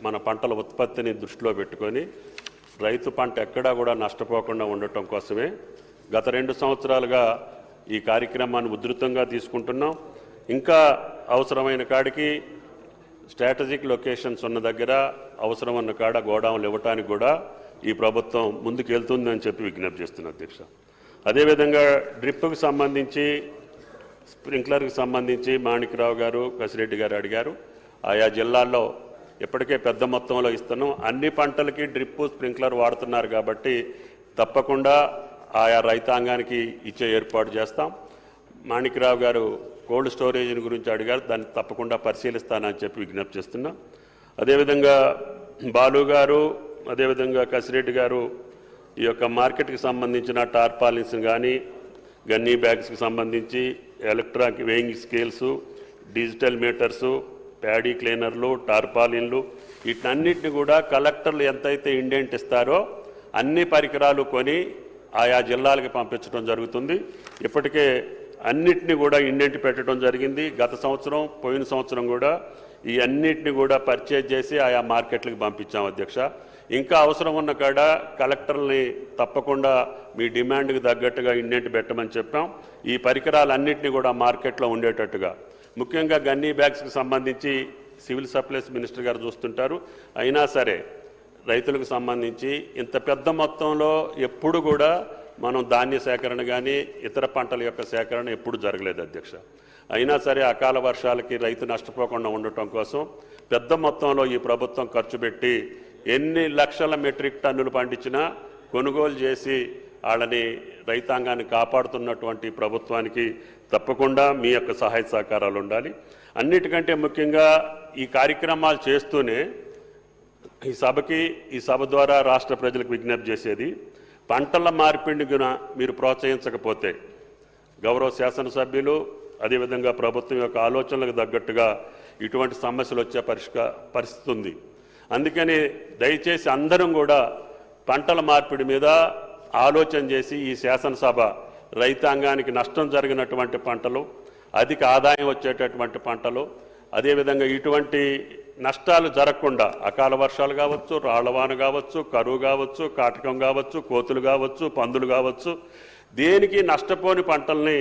మన పంటల ఉత్పత్తిని దృష్టిలో పెట్టుకొని రైతు పంట ఎక్కడా కూడా నష్టపోకుండా ఉండటం కోసమే గత 2 సంవత్సరాలుగా ఈ కార్యక్రమాన్ని ఉధృతంగా తీసుకుంటున్నాం. ఇంకా అవసరమైన కాడికి స్ట్రాటజిక్ లొకేషన్స్ ఉన్న దగ్గర అవసరం ఉన్న కాడ గోడౌన్లు ఇవ్వటానికి కూడా ఈ ప్రభుత్వం ముందుకు వెళ్తుందని చెప్పి విజ్ఞప్తి చేస్తున్నా అధ్యక్ష. అదేవిధంగా డ్రిప్కి సంబంధించి స్ప్రింక్లర్కి సంబంధించి మాణిక్రావు గారు కసిరెడ్డి గారు అడిగారు. ఆయా జిల్లాల్లో ఇప్పటికే పెద్ద మొత్తంలో ఇస్తున్నాం. అన్ని పంటలకి డ్రిప్ స్ప్రింక్లర్ వాడుతున్నారు కాబట్టి తప్పకుండా ఆయా రైతాంగానికి ఇచ్చే ఏర్పాటు చేస్తాం. మాణిక్రావు గారు కోల్డ్ స్టోరేజ్ గురించి అడిగారు, దాన్ని తప్పకుండా పరిశీలిస్తానని చెప్పి విజ్ఞప్తి చేస్తున్నాం. అదేవిధంగా బాలు గారు అదేవిధంగా కసిరెడ్డి గారు ఈ యొక్క మార్కెట్కి సంబంధించిన టార్పాలిన్స్ కానీ గన్నీ బ్యాగ్స్కి సంబంధించి electronic weighing scales, digital meters, paddy క్లీనర్లు, టార్పాలిన్లు వీటన్నిటిని కూడా కలెక్టర్లు ఎంతైతే ఇండెంట్ ఇస్తారో అన్ని పరికరాలు కొని ఆయా జిల్లాలకు పంపించడం జరుగుతుంది. ఇప్పటికే అన్నిటిని కూడా ఇండెంట్ పెట్టడం జరిగింది. గత సంవత్సరం పోయిన సంవత్సరం కూడా ఈ అన్నిటిని కూడా పర్చేజ్ చేసి ఆయా మార్కెట్లకు పంపించాం అధ్యక్ష. ఇంకా అవసరం ఉన్న కాడ కలెక్టర్ని తప్పకుండా మీ డిమాండ్కి తగ్గట్టుగా ఇండెంట్ పెట్టమని చెప్పాం. ఈ పరికరాలన్నింటినీ కూడా మార్కెట్లో ఉండేటట్టుగా ముఖ్యంగా గన్నీ బ్యాగ్స్కి సంబంధించి సివిల్ సప్లైస్ మినిస్టర్ గారు చూస్తుంటారు. అయినా సరే రైతులకు సంబంధించి ఇంత పెద్ద మొత్తంలో ఎప్పుడు కూడా మనం ధాన్య సేకరణ కానీ ఇతర పంటల యొక్క సేకరణ ఎప్పుడు జరగలేదు అధ్యక్ష. అయినా సరే అకాల వర్షాలకి రైతు నష్టపోకుండా ఉండటం కోసం పెద్ద మొత్తంలో ఈ ప్రభుత్వం ఖర్చు పెట్టి ఎన్ని లక్షల మెట్రిక్ టన్నులు పండించినా కొనుగోలు చేసి వాళ్ళని రైతాంగాన్ని కాపాడుతున్నటువంటి ప్రభుత్వానికి తప్పకుండా మీ యొక్క సహాయ సహకారాలు ఉండాలి. అన్నిటికంటే ముఖ్యంగా ఈ కార్యక్రమాలు చేస్తూనే ఈ సభ ద్వారా రాష్ట్ర ప్రజలకు విజ్ఞప్తి చేసేది, పంటల మార్పిడిని మీరు ప్రోత్సహించకపోతే గౌరవ శాసనసభ్యులు అదేవిధంగా ప్రభుత్వం యొక్క ఆలోచనలకు తగ్గట్టుగా ఇటువంటి సమస్యలు వచ్చే పరిస్థితి ఉంది. అందుకని దయచేసి అందరం కూడా పంటల మార్పిడి మీద ఆలోచన చేసి ఈ శాసనసభ రైతాంగానికి నష్టం జరిగినటువంటి పంటలు, అధిక ఆదాయం వచ్చేటటువంటి పంటలు, అదేవిధంగా ఇటువంటి నష్టాలు జరగకుండా అకాల వర్షాలు కావచ్చు, రాళ్లవాన కావచ్చు, కరువు కావచ్చు, కాటకం కావచ్చు, కోతులు కావచ్చు, పందులు కావచ్చు, దేనికి నష్టపోని పంటల్ని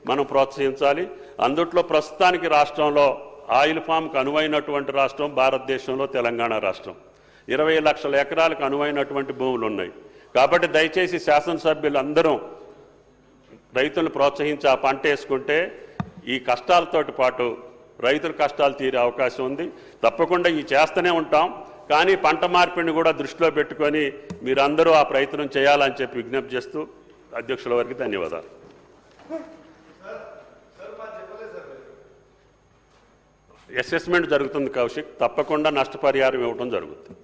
మనం ప్రోత్సహించాలి. అందుట్లో ప్రస్తుతానికి రాష్ట్రంలో ఆయిల్ ఫామ్కి అనువైనటువంటి రాష్ట్రం భారతదేశంలో తెలంగాణ రాష్ట్రం. 20 లక్షల ఎకరాలకు అనువైనటువంటి భూములు ఉన్నాయి. కాబట్టి దయచేసి శాసనసభ్యులు అందరం రైతులను ప్రోత్సహించి ఆ పంట వేసుకుంటే ఈ కష్టాలతోటి పాటు రైతుల కష్టాలు తీరే అవకాశం ఉంది. తప్పకుండా ఈ చేస్తూనే ఉంటాం. కానీ పంట మార్పిడిని కూడా దృష్టిలో పెట్టుకొని మీరందరూ ఆ ప్రయత్నం చేయాలని చెప్పి విజ్ఞప్తి చేస్తూ అధ్యక్షుల వారికి ధన్యవాదాలు. అసెస్మెంట్ జరుగుతుంది కౌశిక్, తప్పకుండా నష్టపరిహారం ఇవ్వడం జరుగుతుంది.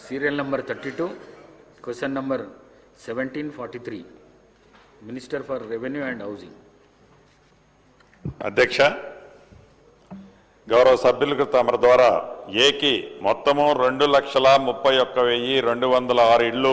Serial number 32, question number 1743, minister for revenue and housing. అధ్యక్ష, గౌరవ సభ్యులకు తమ ద్వారా ఏకి మొత్తము 2,31,206 ఇళ్లు